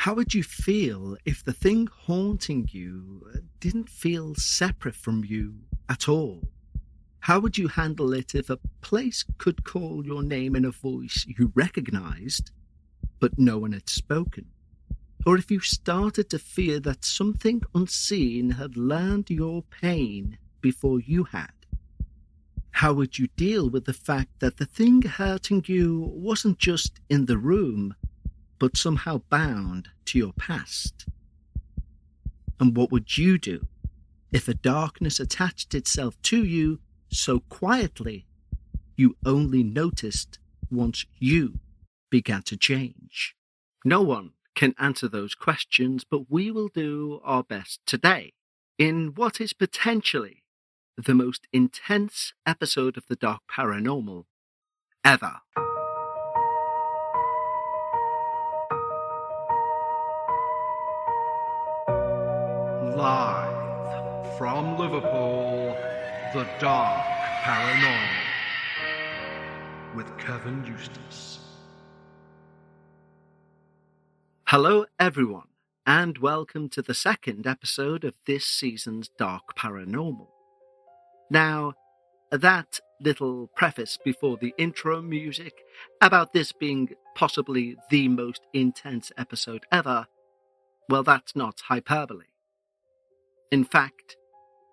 How would you feel if the thing haunting you didn't feel separate from you at all? How would you handle it if a place could call your name in a voice you recognized, but no one had spoken? Or if you started to fear that something unseen had learned your pain before you had? How would you deal with the fact that the thing hurting you wasn't just in the room, but somehow bound to your past? And what would you do if a darkness attached itself to you so quietly you only noticed once you began to change? No one can answer those questions, but we will do our best today in what is potentially the most intense episode of the Dark Paranormal ever. Live from Liverpool, the Dark Paranormal with Kevin Eustace. Hello everyone, and welcome to the second episode of this season's Dark Paranormal. Now, that little preface before the intro music about this being possibly the most intense episode ever, well, that's not hyperbole. In fact,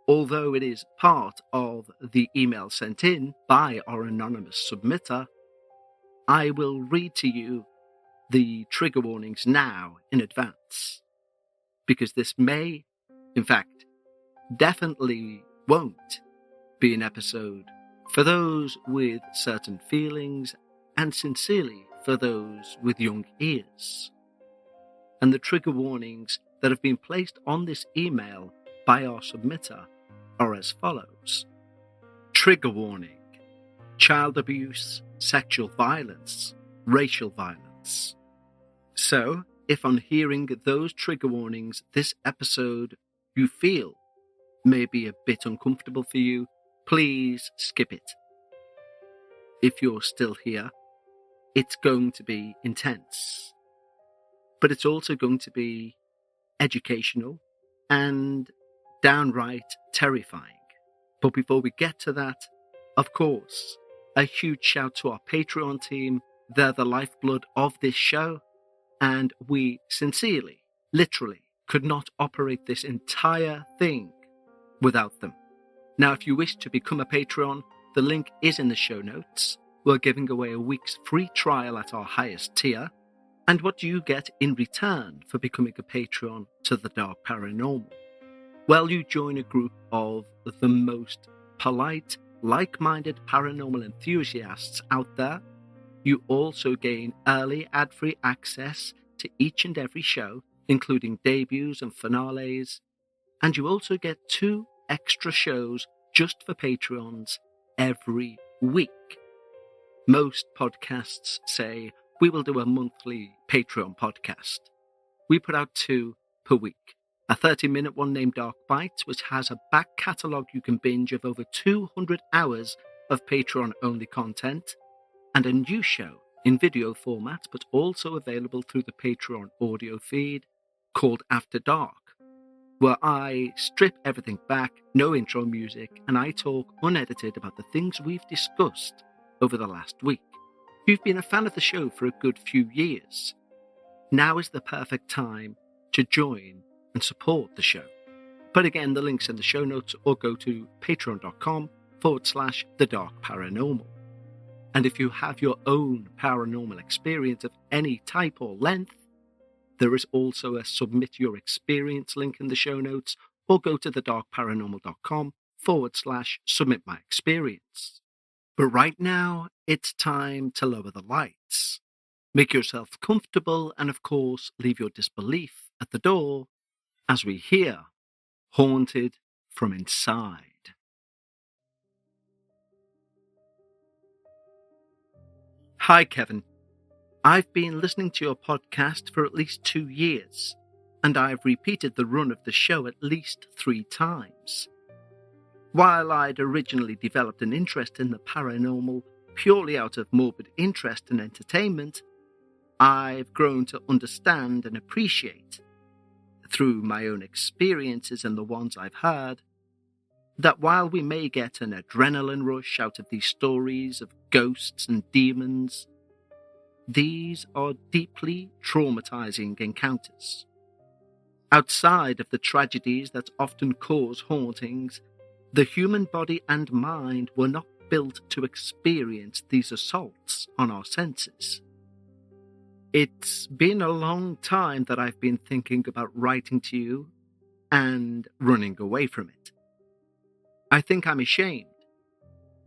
although it is part of the email sent in by our anonymous submitter, I will read to you the trigger warnings now in advance, because this may, in fact, definitely won't be an episode for those with certain feelings and sincerely for those with young ears. And the trigger warnings that have been placed on this email by our submitter are as follows. Trigger warning: child abuse, sexual violence, racial violence. So, if on hearing those trigger warnings, this episode you feel may be a bit uncomfortable for you, please skip it. If you're still here, it's going to be intense, but it's also going to be educational and downright terrifying. But before we get to that, of course, a huge shout to our Patreon team. They're the lifeblood of this show, and we sincerely, literally, could not operate this entire thing without them. Now, if you wish to become a Patreon, the link is in the show notes. We're giving away a week's free trial at our highest tier. And what do you get in return for becoming a Patreon to the Dark Paranormal? Well, you join a group of the most polite, like-minded paranormal enthusiasts out there. You also gain early ad-free access to each and every show, including debuts and finales. And you also get 2 extra shows just for Patreons every week. Most podcasts say we will do a monthly Patreon podcast. We put out 2 per week. A 30-minute one named Dark Bites, which has a back catalogue you can binge of over 200 hours of Patreon-only content, and a new show in video format, but also available through the Patreon audio feed, called After Dark, where I strip everything back, no intro music, and I talk unedited about the things we've discussed over the last week. If you've been a fan of the show for a good few years, now is the perfect time to join and support the show. But again, the link's in the show notes, or go to patreon.com/The Dark Paranormal. And if you have your own paranormal experience of any type or length, there is also a Submit Your Experience link in the show notes, or go to thedarkparanormal.com/Submit My Experience. But right now, it's time to lower the lights. Make yourself comfortable, and of course, leave your disbelief at the door as we hear Haunted from Inside. Hi, Kevin. I've been listening to your podcast for at least 2 years, and I've repeated the run of the show at least 3 times. While I'd originally developed an interest in the paranormal purely out of morbid interest and entertainment, I've grown to understand and appreciate, through my own experiences and the ones I've heard, that while we may get an adrenaline rush out of these stories of ghosts and demons, these are deeply traumatizing encounters. Outside of the tragedies that often cause hauntings, the human body and mind were not built to experience these assaults on our senses. It's been a long time that I've been thinking about writing to you and running away from it. I think I'm ashamed,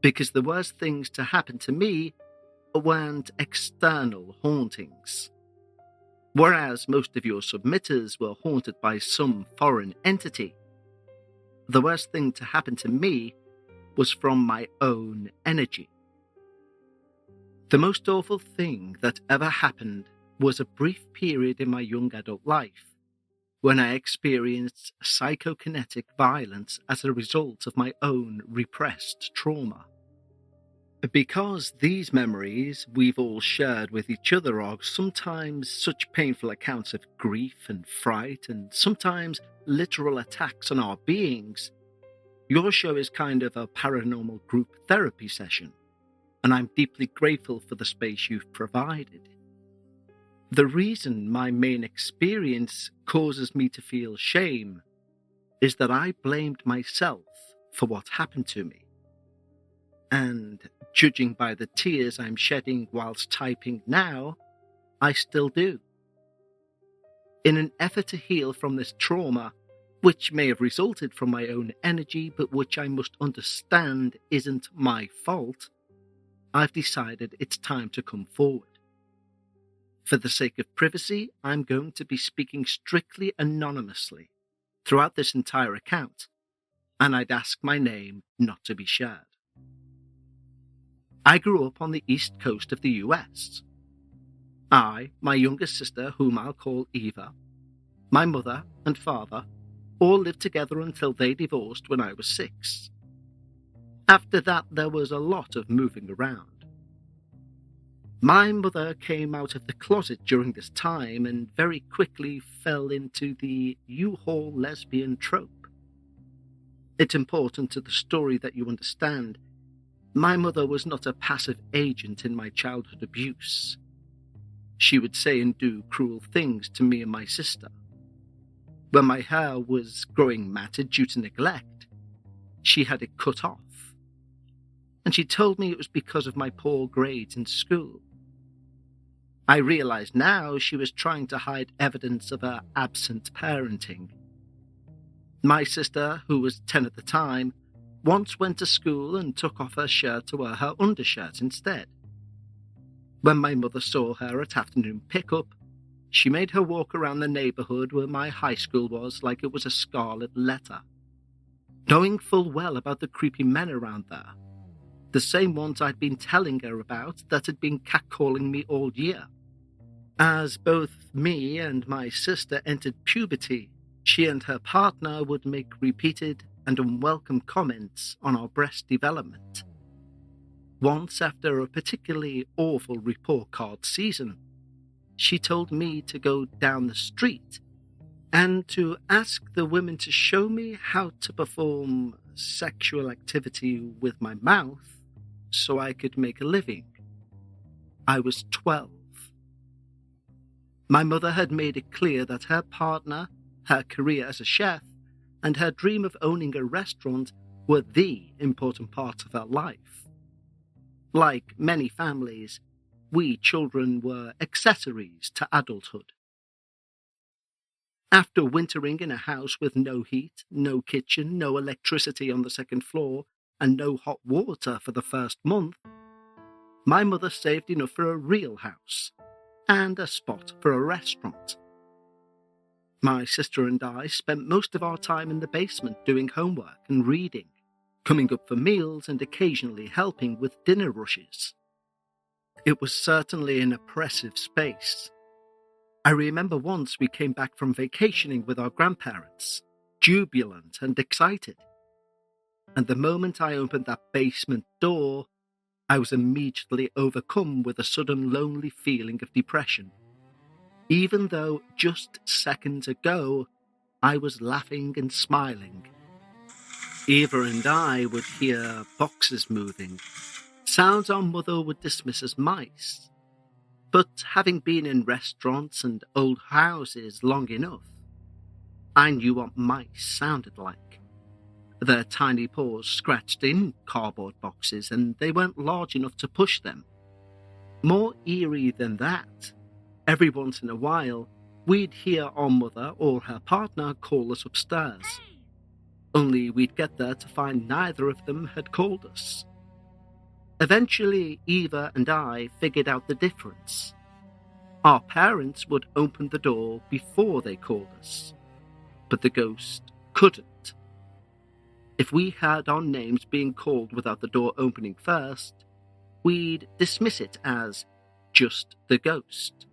because the worst things to happen to me weren't external hauntings. Whereas most of your submitters were haunted by some foreign entity, the worst thing to happen to me was from my own energy. The most awful thing that ever happened was a brief period in my young adult life when I experienced psychokinetic violence as a result of my own repressed trauma. Because these memories we've all shared with each other are sometimes such painful accounts of grief and fright, and sometimes literal attacks on our beings, your show is kind of a paranormal group therapy session, and I'm deeply grateful for the space you've provided. The reason my main experience causes me to feel shame is that I blamed myself for what happened to me. And judging by the tears I'm shedding whilst typing now, I still do. In an effort to heal from this trauma, which may have resulted from my own energy, but which I must understand isn't my fault, I've decided it's time to come forward. For the sake of privacy, I'm going to be speaking strictly anonymously throughout this entire account, and I'd ask my name not to be shared. I grew up on the east coast of the US. I, my younger sister, whom I'll call Eva, my mother and father, all lived together until they divorced when I was 6. After that, there was a lot of moving around. My mother came out of the closet during this time and very quickly fell into the U-Haul lesbian trope. It's important to the story that you understand, my mother was not a passive agent in my childhood abuse. She would say and do cruel things to me and my sister. When my hair was growing matted due to neglect, she had it cut off. And she told me it was because of my poor grades in school. I realize now she was trying to hide evidence of her absent parenting. My sister, who was 10 at the time, once went to school and took off her shirt to wear her undershirt instead. When my mother saw her at afternoon pickup, she made her walk around the neighborhood where my high school was like it was a scarlet letter, knowing full well about the creepy men around there, the same ones I'd been telling her about that had been catcalling me all year. As both me and my sister entered puberty, she and her partner would make repeated and unwelcome comments on our breast development. Once, after a particularly awful report card season, she told me to go down the street and to ask the women to show me how to perform sexual activity with my mouth so I could make a living. I was 12. My mother had made it clear that her partner, her career as a chef, and her dream of owning a restaurant were the important parts of her life. Like many families, we children were accessories to adulthood. After wintering in a house with no heat, no kitchen, no electricity on the second floor, and no hot water for the first month, my mother saved enough for a real house and a spot for a restaurant. My sister and I spent most of our time in the basement doing homework and reading, coming up for meals and occasionally helping with dinner rushes. It was certainly an oppressive space. I remember once we came back from vacationing with our grandparents, jubilant and excited. And the moment I opened that basement door, I was immediately overcome with a sudden lonely feeling of depression even though just seconds ago I was laughing and smiling. Eva and I would hear boxes moving, sounds our mother would dismiss as mice. But having been in restaurants and old houses long enough, I knew what mice sounded like. Their tiny paws scratched in cardboard boxes, and they weren't large enough to push them. More eerie than that, every once in a while, we'd hear our mother or her partner call us upstairs. Only we'd get there to find neither of them had called us. Eventually, Eva and I figured out the difference. Our parents would open the door before they called us, but the ghost couldn't. If we heard our names being called without the door opening first, we'd dismiss it as just the ghost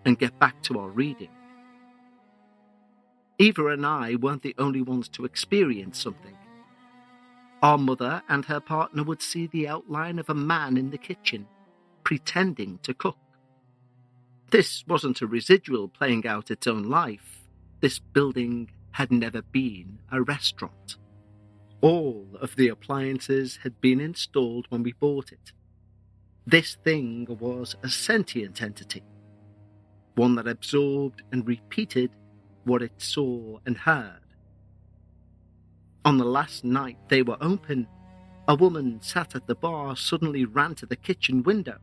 and get back to our reading. Eva and I weren't the only ones to experience something. Our mother and her partner would see the outline of a man in the kitchen, pretending to cook. This wasn't a residual playing out its own life. This building had never been a restaurant. All of the appliances had been installed when we bought it. This thing was a sentient entity, one that absorbed and repeated what it saw and heard. On the last night they were open, a woman sat at the bar suddenly ran to the kitchen window.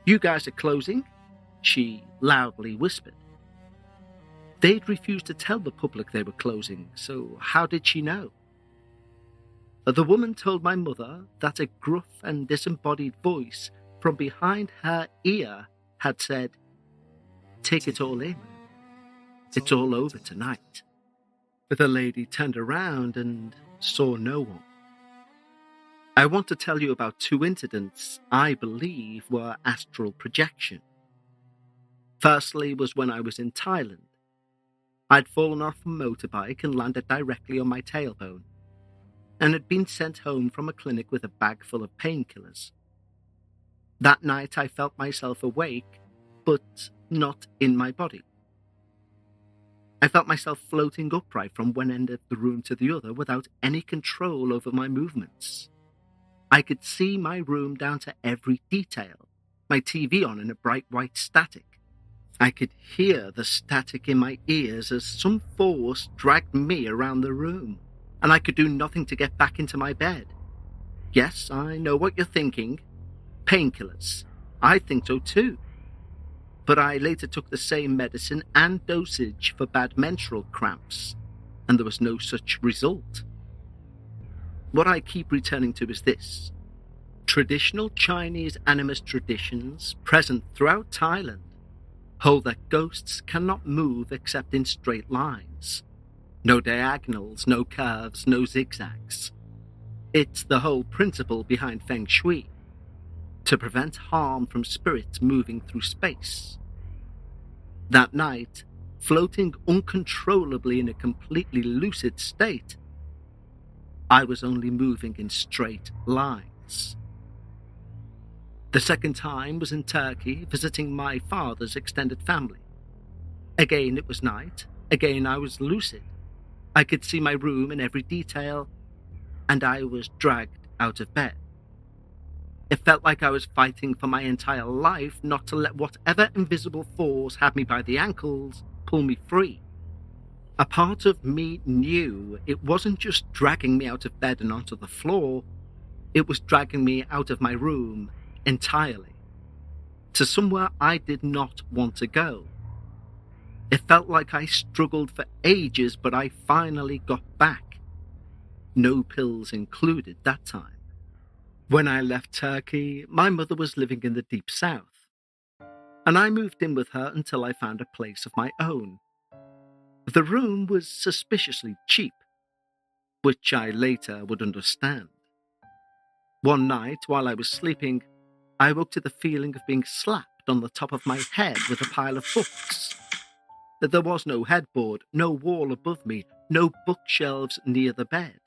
"You guys are closing?" she loudly whispered. They'd refused to tell the public they were closing, so how did she know? The woman told my mother that a gruff and disembodied voice from behind her ear had said, "Take it all in. It's all over tonight." The lady turned around and saw no one. I want to tell you about two incidents I believe were astral projection. Firstly was when I was in Thailand. I'd fallen off a motorbike and landed directly on my tailbone, and had been sent home from a clinic with a bag full of painkillers. That night I felt myself awake, but not in my body. I felt myself floating upright from one end of the room to the other without any control over my movements. I could see my room down to every detail, my TV on in a bright white static. I could hear the static in my ears as some force dragged me around the room, and I could do nothing to get back into my bed. Yes, I know what you're thinking. Painkillers. I think so too. But I later took the same medicine and dosage for bad menstrual cramps, and there was no such result. What I keep returning to is this. Traditional Chinese animist traditions present throughout Thailand hold that ghosts cannot move except in straight lines. No diagonals, no curves, no zigzags. It's the whole principle behind Feng Shui, to prevent harm from spirits moving through space. That night, floating uncontrollably in a completely lucid state, I was only moving in straight lines. The second time was in Turkey, visiting my father's extended family. Again it was night, again I was lucid. I could see my room in every detail, and I was dragged out of bed. It felt like I was fighting for my entire life not to let whatever invisible force had me by the ankles pull me free. A part of me knew it wasn't just dragging me out of bed and onto the floor, it was dragging me out of my room entirely, to somewhere I did not want to go. It felt like I struggled for ages, but I finally got back. No pills included that time. When I left Turkey, my mother was living in the deep south, and I moved in with her until I found a place of my own. The room was suspiciously cheap, which I later would understand. One night, while I was sleeping, I woke to the feeling of being slapped on the top of my head with a pile of books. There was no headboard, no wall above me, no bookshelves near the bed.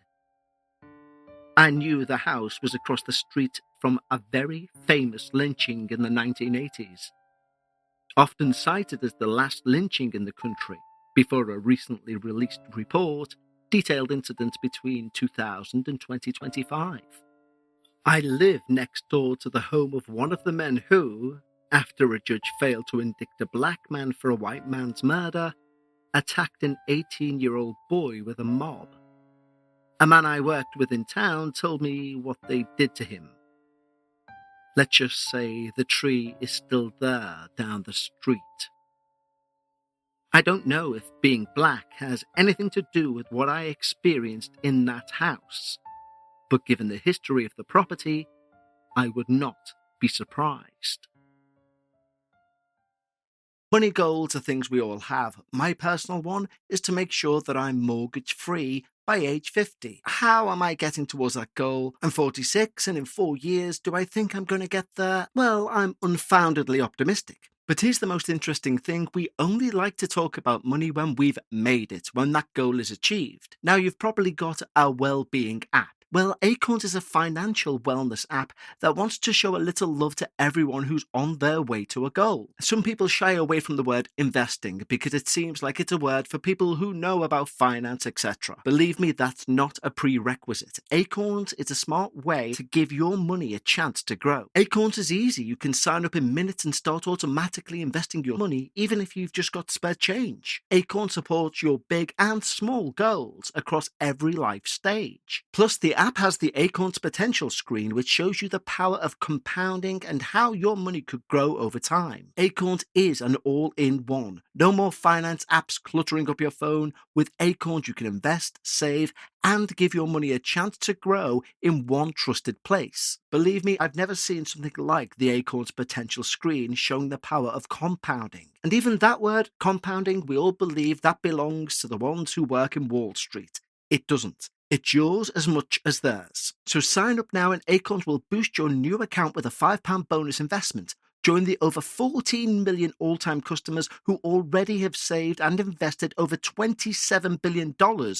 I knew the house was across the street from a very famous lynching in the 1980s. often cited as the last lynching in the country before a recently released report detailed incidents between 2000 and 2025. I live next door to the home of one of the men who, after a judge failed to indict a black man for a white man's murder, attacked an 18-year-old boy with a mob. A man I worked with in town told me what they did to him. Let's just say the tree is still there down the street. I don't know if being black has anything to do with what I experienced in that house, but given the history of the property, I would not be surprised. Money goals are things we all have. My personal one is to make sure that I'm mortgage-free by age 50. How am I getting towards that goal? I'm 46, and in 4 years, do I think I'm going to get there? Well, I'm unfoundedly optimistic. But here's the most interesting thing. We only like to talk about money when we've made it, when that goal is achieved. Now, you've probably got our well-being app. Well, Acorns is a financial wellness app that wants to show a little love to everyone who's on their way to a goal. Some people shy away from the word investing because it seems like it's a word for people who know about finance, etc. Believe me, that's not a prerequisite. Acorns is a smart way to give your money a chance to grow. Acorns is easy. You can sign up in minutes and start automatically investing your money, even if you've just got spare change. Acorn supports your big and small goals across every life stage. Plus, the app has the Acorns Potential screen, which shows you the power of compounding and how your money could grow over time. Acorns is an all-in-one. No more finance apps cluttering up your phone. With Acorns, you can invest, save, and give your money a chance to grow in one trusted place. Believe me, I've never seen something like the Acorns Potential screen showing the power of compounding. And even that word, compounding, we all believe that belongs to the ones who work in Wall Street. It doesn't. It's yours as much as theirs. So sign up now and Acorns will boost your new account with a £5 bonus investment. Join the over 14 million all-time customers who already have saved and invested over $27 billion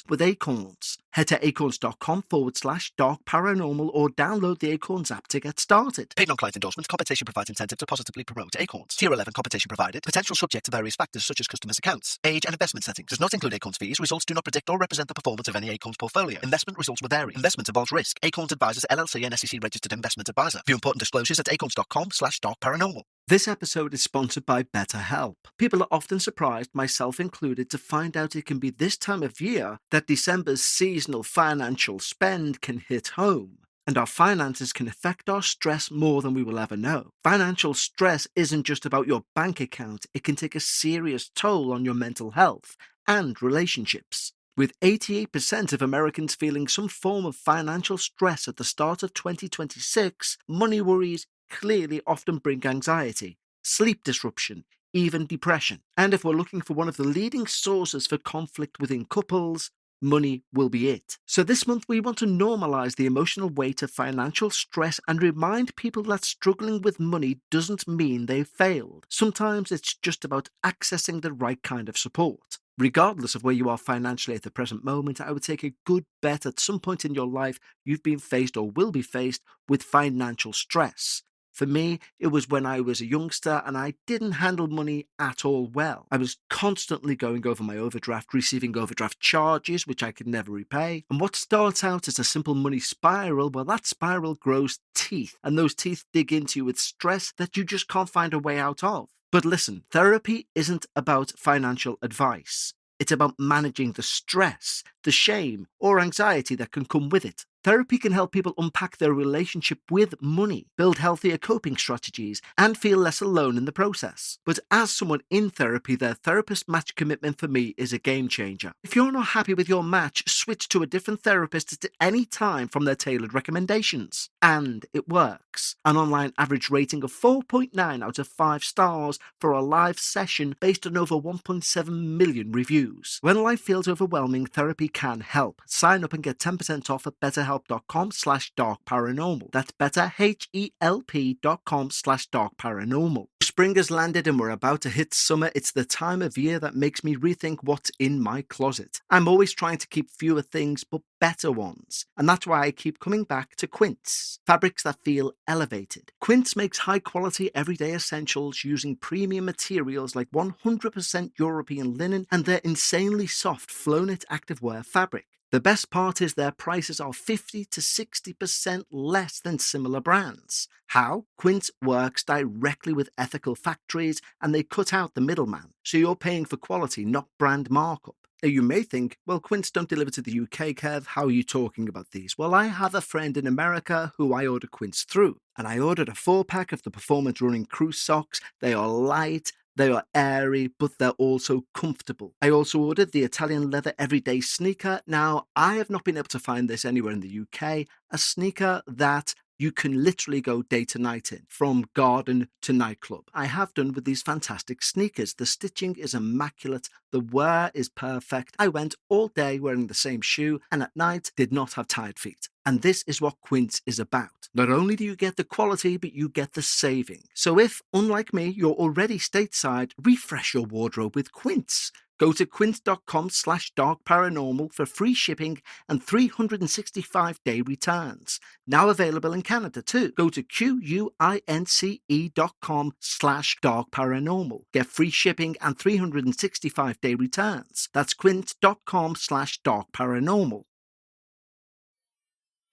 with Acorns. Head to acorns.com/dark paranormal or download the Acorns app to get started. Paid non-client endorsements. Compensation provides incentive to positively promote Acorns. Tier 11 compensation provided. Potential subject to various factors such as customers' accounts, age, and investment settings. Does not include Acorns fees. Results do not predict or represent the performance of any Acorns portfolio. Investment results will vary. Investment involves risk. Acorns Advisors LLC and SEC registered investment advisor. View important disclosures at acorns.com/dark paranormal. This episode is sponsored by BetterHelp. People are often surprised, myself included, to find out it can be this time of year that December's seasonal financial spend can hit home. And our finances can affect our stress more than we will ever know. Financial stress isn't just about your bank account. It can take a serious toll on your mental health and relationships. With 88% of Americans feeling some form of financial stress at the start of 2026, money worries clearly often bring anxiety, sleep disruption, even depression. And if we're looking for one of the leading sources for conflict within couples, money will be it. So this month we want to normalize the emotional weight of financial stress and remind people that struggling with money doesn't mean they've failed. Sometimes it's just about accessing the right kind of support. Regardless of where you are financially at the present moment, I would take a good bet at some point in your life you've been faced or will be faced with financial stress. For me, it was when I was a youngster and I didn't handle money at all well. I was constantly going over my overdraft, receiving overdraft charges, which I could never repay. And what starts out as a simple money spiral, well, that spiral grows teeth, and those teeth dig into you with stress that you just can't find a way out of. But listen, therapy isn't about financial advice. It's about managing the stress, the shame, or anxiety that can come with it. Therapy can help people unpack their relationship with money, build healthier coping strategies, and feel less alone in the process. But as someone in therapy, their therapist match commitment for me is a game changer. If you're not happy with your match, switch to a different therapist at any time from their tailored recommendations. And it works. An online average rating of 4.9 out of 5 stars for a live session based on over 1.7 million reviews. When life feels overwhelming, therapy can help. Sign up and get 10% off at BetterHelp.com/dark paranormal. That's betterhelp.com/dark paranormal. spring has landed and we're about to hit summer, it's the time of year that makes me rethink what's in my closet. I'm always trying to keep fewer things but better ones, and that's why I keep coming back to quints, fabrics that feel elevated. Quints makes high-quality everyday essentials using premium materials like 100% European linen and their insanely soft flow-knit activewear fabric. The best part is their prices are 50 to 60% less than similar brands. How? Quint works directly with ethical factories and they cut out the middleman, so you're paying for quality, not brand markup. Now you may think, well, Quints don't deliver to the UK, Kev, how are you talking about these? Well, I have a friend in America who I order Quints through, and I ordered a 4-pack of the Performance Running Crew socks. They are light, they are airy, but they're also comfortable. I also ordered the Italian leather everyday sneaker. Now, I have not been able to find this anywhere in the UK, a sneaker that you can literally go day to night in, from garden to nightclub. I have done with these fantastic sneakers. The stitching is immaculate, the wear is perfect. I went all day wearing the same shoe and at night did not have tired feet. And this is what Quints is about. Not only do you get the quality, but you get the saving. So if, unlike me, you're already stateside, refresh your wardrobe with Quints. Go to quints.com/darkparanormal for free shipping and 365-day returns. Now available in Canada too. Go to quince.com/darkparanormal. Get free shipping and 365-day returns. That's quints.com/darkparanormal.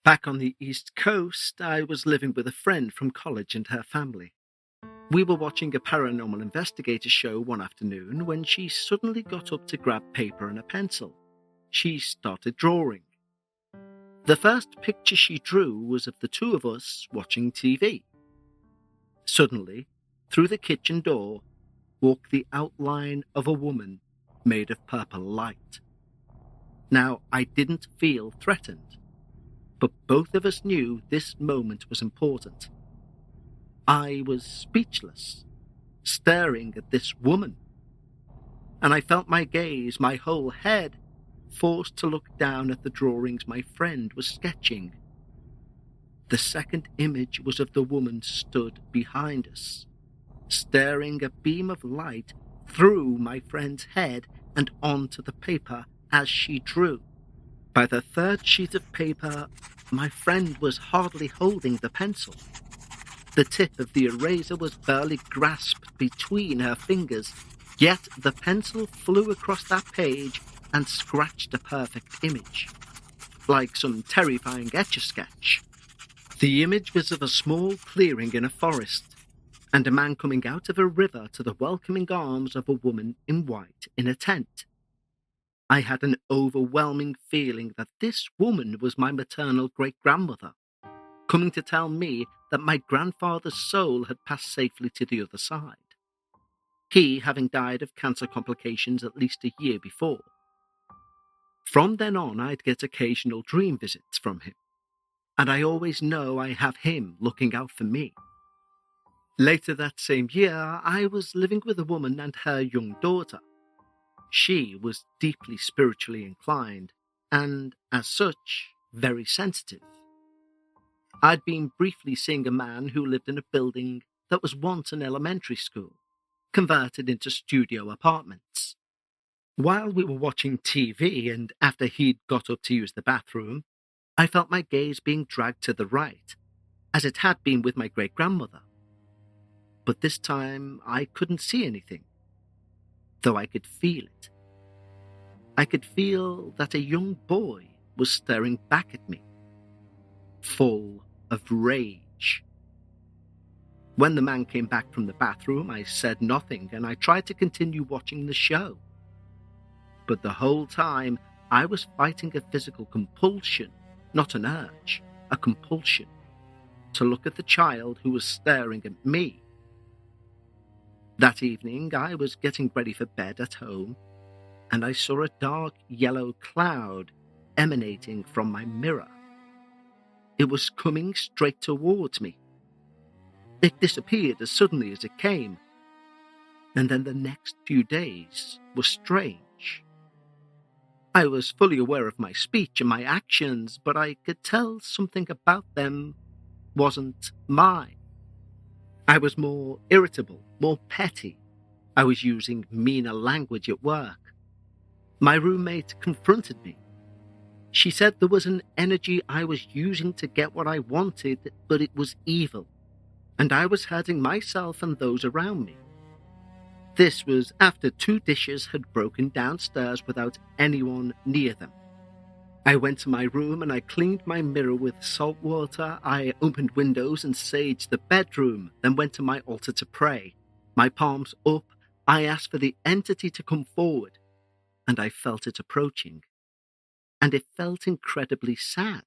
Back on the East Coast, I was living with a friend from college and her family. We were watching a paranormal investigator show one afternoon when she suddenly got up to grab paper and a pencil. She started drawing. The first picture she drew was of the two of us watching TV. Suddenly, through the kitchen door, walked the outline of a woman made of purple light. Now, I didn't feel threatened, but both of us knew this moment was important. I was speechless, staring at this woman, and I felt my gaze, my whole head, forced to look down at the drawings my friend was sketching. The second image was of the woman stood behind us, staring a beam of light through my friend's head and onto the paper as she drew. By the third sheet of paper, my friend was hardly holding the pencil. The tip of the eraser was barely grasped between her fingers, yet the pencil flew across that page and scratched a perfect image, like some terrifying etch-a-sketch. The image was of a small clearing in a forest, and a man coming out of a river to the welcoming arms of a woman in white in a tent. I had an overwhelming feeling that this woman was my maternal great-grandmother, coming to tell me that my grandfather's soul had passed safely to the other side, he having died of cancer complications at least a year before. From then on, I'd get occasional dream visits from him, and I always know I have him looking out for me. Later that same year, I was living with a woman and her young daughter. She was deeply spiritually inclined, and, as such, very sensitive. I'd been briefly seeing a man who lived in a building that was once an elementary school, converted into studio apartments. While we were watching TV and after he'd got up to use the bathroom, I felt my gaze being dragged to the right, as it had been with my great-grandmother. But this time I couldn't see anything, though I could feel it. I could feel that a young boy was staring back at me, full of rage. When the man came back from the bathroom, I said nothing and I tried to continue watching the show. But the whole time, I was fighting a physical compulsion, not an urge, a compulsion, to look at the child who was staring at me. That evening, I was getting ready for bed at home, and I saw a dark yellow cloud emanating from my mirror. It was coming straight towards me. It disappeared as suddenly as it came, and then the next few days were strange. I was fully aware of my speech and my actions, but I could tell something about them wasn't mine. I was more irritable, more petty. I was using meaner language at work. My roommate confronted me. She said there was an energy I was using to get what I wanted, but it was evil, and I was hurting myself and those around me. This was after 2 dishes had broken downstairs without anyone near them. I went to my room and I cleaned my mirror with salt water. I opened windows and saged the bedroom, then went to my altar to pray. My palms up, I asked for the entity to come forward, and I felt it approaching. And it felt incredibly sad.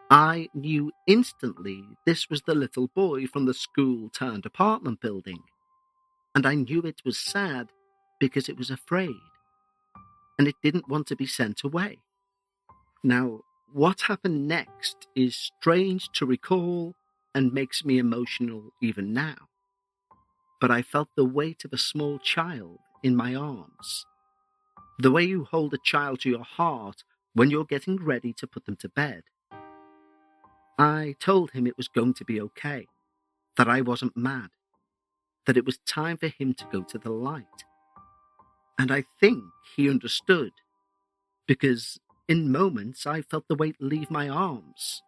I knew instantly this was the little boy from the school-turned-apartment building. And I knew it was sad because it was afraid, and it didn't want to be sent away. Now, what happened next is strange to recall and makes me emotional even now. But I felt the weight of a small child in my arms. The way you hold a child to your heart when you're getting ready to put them to bed. I told him it was going to be okay, that I wasn't mad, that it was time for him to go to the light. And I think he understood, because in moments I felt the weight leave my arms,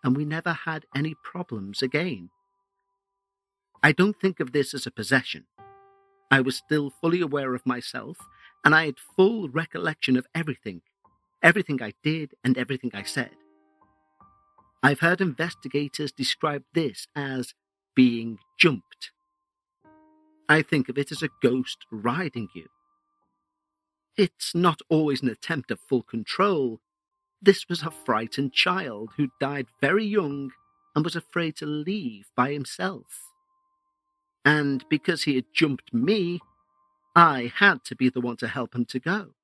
and we never had any problems again. I don't think of this as a possession. I was still fully aware of myself, and I had full recollection of everything I did and everything I said. I've heard investigators describe this as being jumped. I think of it as a ghost riding you. It's not always an attempt at full control. This was a frightened child who died very young and was afraid to leave by himself. And because he had jumped me, I had to be the one to help him to go.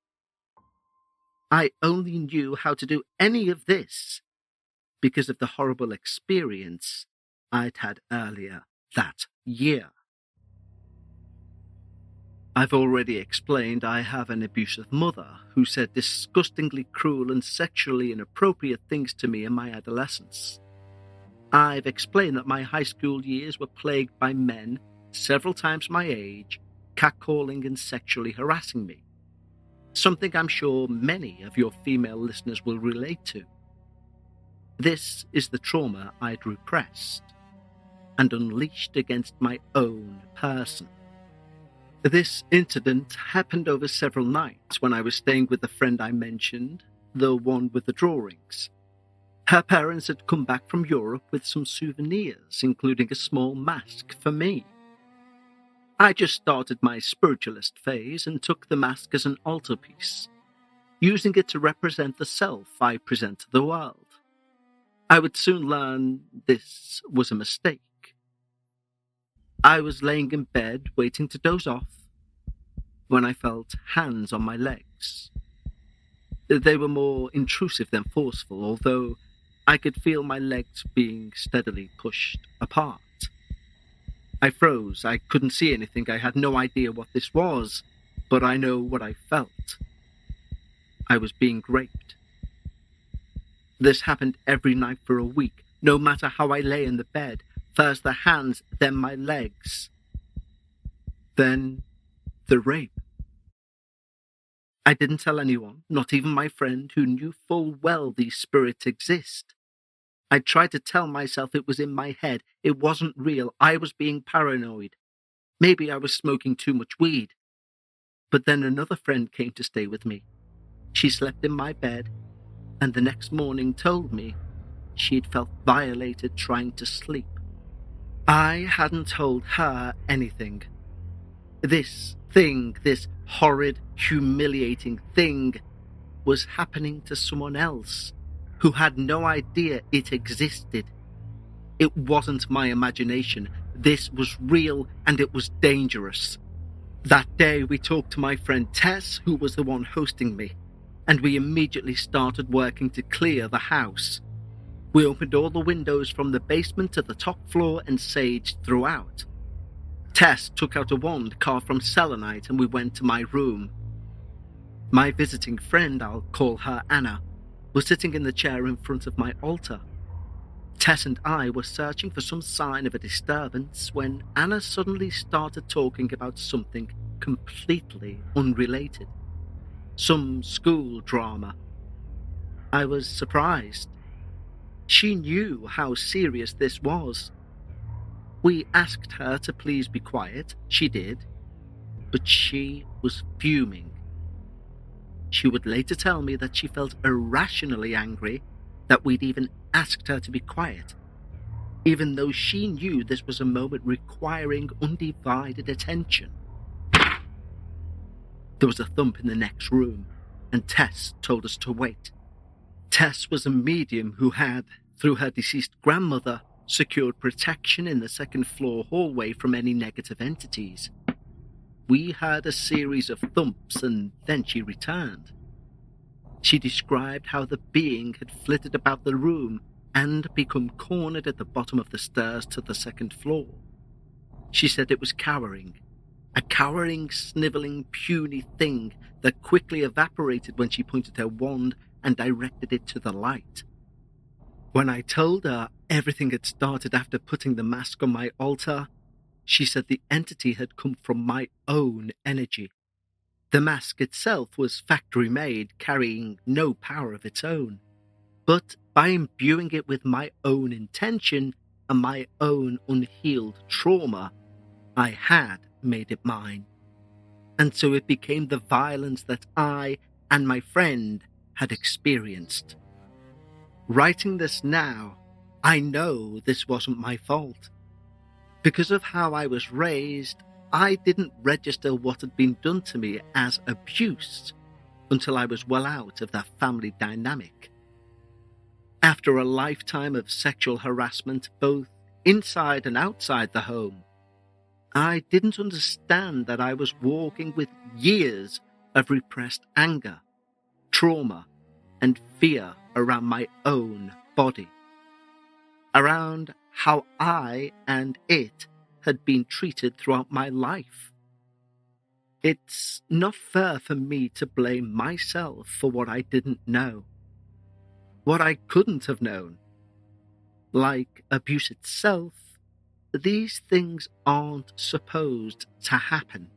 I only knew how to do any of this because of the horrible experience I'd had earlier that year. I've already explained I have an abusive mother who said disgustingly cruel and sexually inappropriate things to me in my adolescence. I've explained that my high school years were plagued by men, several times my age, catcalling and sexually harassing me. Something I'm sure many of your female listeners will relate to. This is the trauma I'd repressed and unleashed against my own person. This incident happened over several nights when I was staying with the friend I mentioned, the one with the drawings. Her parents had come back from Europe with some souvenirs, including a small mask for me. I just started my spiritualist phase and took the mask as an altarpiece, using it to represent the self I present to the world. I would soon learn this was a mistake. I was laying in bed waiting to doze off when I felt hands on my legs. They were more intrusive than forceful, although I could feel my legs being steadily pushed apart. I froze. I couldn't see anything. I had no idea what this was, but I know what I felt. I was being raped. This happened every night for a week, no matter how I lay in the bed. First the hands, then my legs. Then the rape. I didn't tell anyone, not even my friend who knew full well these spirits exist. I tried to tell myself it was in my head. It wasn't real. I was being paranoid. Maybe I was smoking too much weed. But then another friend came to stay with me. She slept in my bed, and the next morning told me she'd felt violated trying to sleep. I hadn't told her anything. This thing, this horrid, humiliating thing, was happening to someone else who had no idea it existed. It wasn't my imagination. This was real, and it was dangerous. That day we talked to my friend Tess, who was the one hosting me, and we immediately started working to clear the house. We opened all the windows from the basement to the top floor and saged throughout. Tess took out a wand carved from selenite and we went to my room. My visiting friend, I'll call her Anna, was sitting in the chair in front of my altar. Tess and I were searching for some sign of a disturbance when Anna suddenly started talking about something completely unrelated. Some school drama. I was surprised. She knew how serious this was. We asked her to please be quiet. She did. But she was fuming. She would later tell me that she felt irrationally angry that we'd even asked her to be quiet, even though she knew this was a moment requiring undivided attention. There was a thump in the next room, and Tess told us to wait. Tess was a medium who had, through her deceased grandmother, secured protection in the second-floor hallway from any negative entities. We heard a series of thumps, and then she returned. She described how the being had flitted about the room and become cornered at the bottom of the stairs to the second floor. She said it was cowering, a cowering, snivelling, puny thing that quickly evaporated when she pointed her wand and directed it to the light. When I told her everything had started after putting the mask on my altar, she said the entity had come from my own energy. The mask itself was factory-made, carrying no power of its own. But by imbuing it with my own intention and my own unhealed trauma, I had made it mine. And so it became the violence that I and my friend had experienced. Writing this now, I know this wasn't my fault. Because of how I was raised, I didn't register what had been done to me as abuse until I was well out of that family dynamic. After a lifetime of sexual harassment, both inside and outside the home, I didn't understand that I was walking with years of repressed anger, trauma, and fear around my own body, around how I and it had been treated throughout my life. It's not fair for me to blame myself for what I didn't know, what I couldn't have known. Like abuse itself, these things aren't supposed to happen.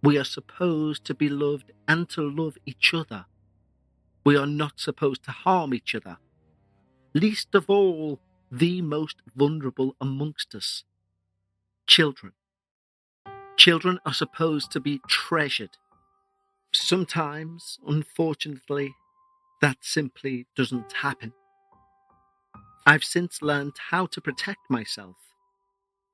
We are supposed to be loved and to love each other. We are not supposed to harm each other, least of all the most vulnerable amongst us, children. Children are supposed to be treasured. Sometimes, unfortunately, that simply doesn't happen. I've since learned how to protect myself.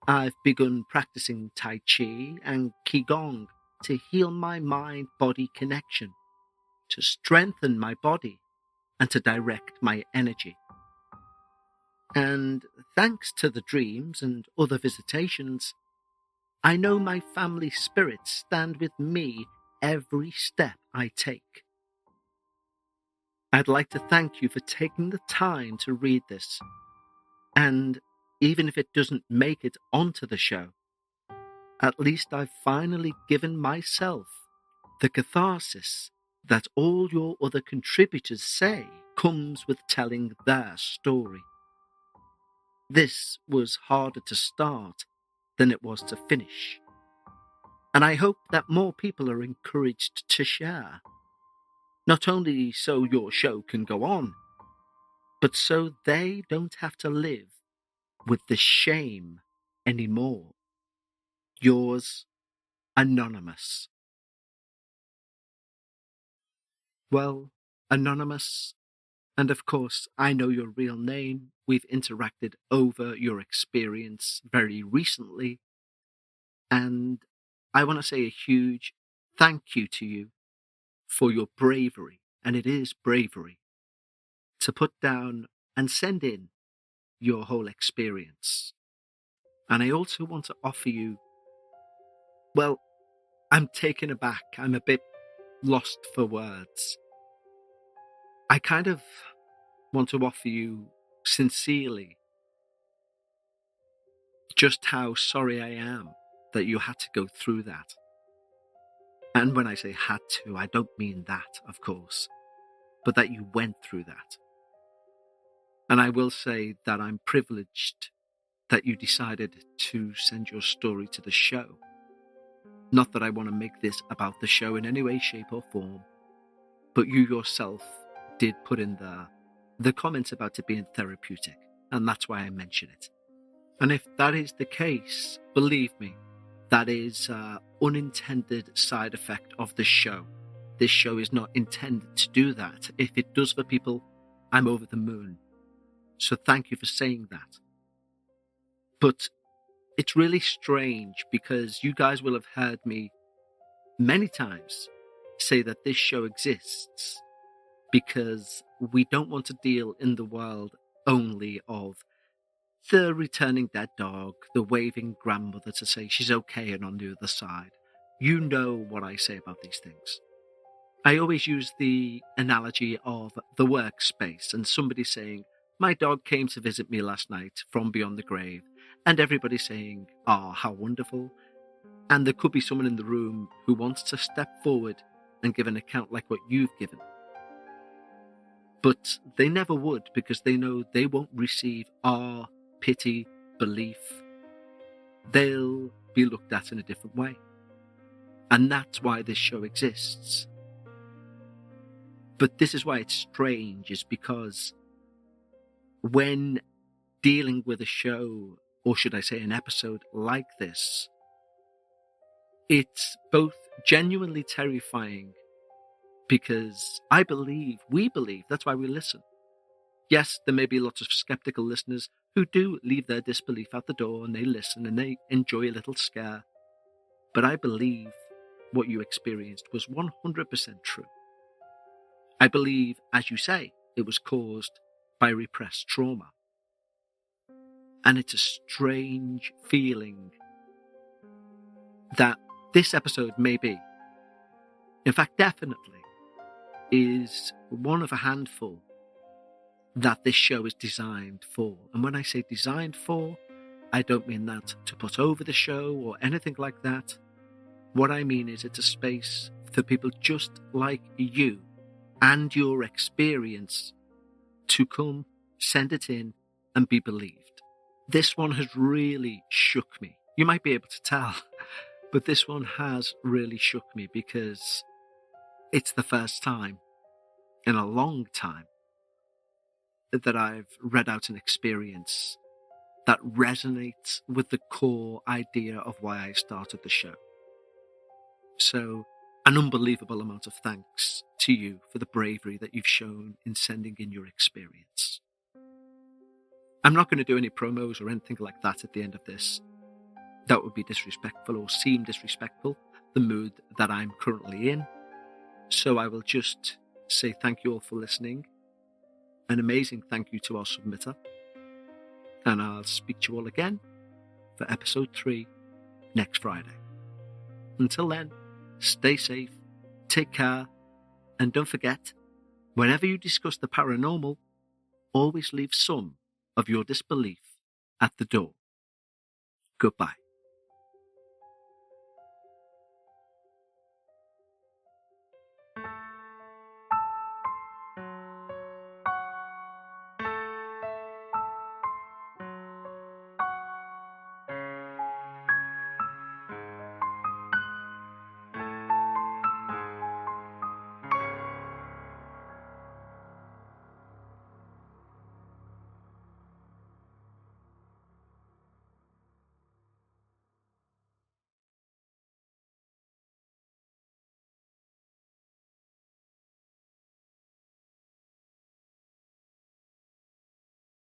I've begun practicing Tai Chi and Qigong to heal my mind-body connection, to strengthen my body, and to direct my energy. And thanks to the dreams and other visitations, I know my family spirits stand with me every step I take. I'd like to thank you for taking the time to read this, and even if it doesn't make it onto the show, at least I've finally given myself the catharsis that all your other contributors say comes with telling their story. This was harder to start than it was to finish, and I hope that more people are encouraged to share, not only so your show can go on, but so they don't have to live with the shame anymore. Yours, Anonymous. Well, Anonymous, and of course, I know your real name. We've interacted over your experience very recently, and I want to say a huge thank you to you for your bravery, and it is bravery, to put down and send in your whole experience. And I also want to offer you, well, I'm taken aback. I'm a bit lost for words. I kind of want to offer you sincerely just how sorry I am that you had to go through that. And when I say had to, I don't mean that, of course, but that you went through that. And I will say that I'm privileged that you decided to send your story to the show. Not that I want to make this about the show in any way, shape or form, but you yourself did put in the comments about it being therapeutic, and that's why I mention it. And if that is the case, believe me, that is an unintended side effect of the show. This show is not intended to do that. If it does for people, I'm over the moon. So thank you for saying that. But it's really strange because you guys will have heard me many times say that this show exists because we don't want to deal in the world only of the returning dead dog, the waving grandmother to say she's okay and on the other side. You know what I say about these things. I always use the analogy of the workspace and somebody saying, my dog came to visit me last night from beyond the grave, and everybody saying, ah, how wonderful. And there could be someone in the room who wants to step forward and give an account like what you've given. But they never would because they know they won't receive our pity, belief. They'll be looked at in a different way. And that's why this show exists. But this is why it's strange, is because when dealing with a show, or should I say an episode like this, it's both genuinely terrifying because we believe, that's why we listen. Yes, there may be lots of skeptical listeners who do leave their disbelief at the door and they listen and they enjoy a little scare. But I believe what you experienced was 100% true. I believe, as you say, it was caused by repressed trauma. And it's a strange feeling that this episode may be, in fact, definitely, is one of a handful that this show is designed for. And when I say designed for, I don't mean that to put over the show or anything like that. What I mean is it's a space for people just like you and your experience to come, send it in, and be believed. This one has really shook me. You might be able to tell, but this one has really shook me because it's the first time in a long time that I've read out an experience that resonates with the core idea of why I started the show. So, an unbelievable amount of thanks to you for the bravery that you've shown in sending in your experience. I'm not going to do any promos or anything like that at the end of this. That would be disrespectful or seem disrespectful, the mood that I'm currently in. So I will just say thank you all for listening. An amazing thank you to our submitter. And I'll speak to you all again for episode 3 next Friday. Until then, stay safe, take care, and don't forget, whenever you discuss the paranormal, always leave some of your disbelief at the door. Goodbye.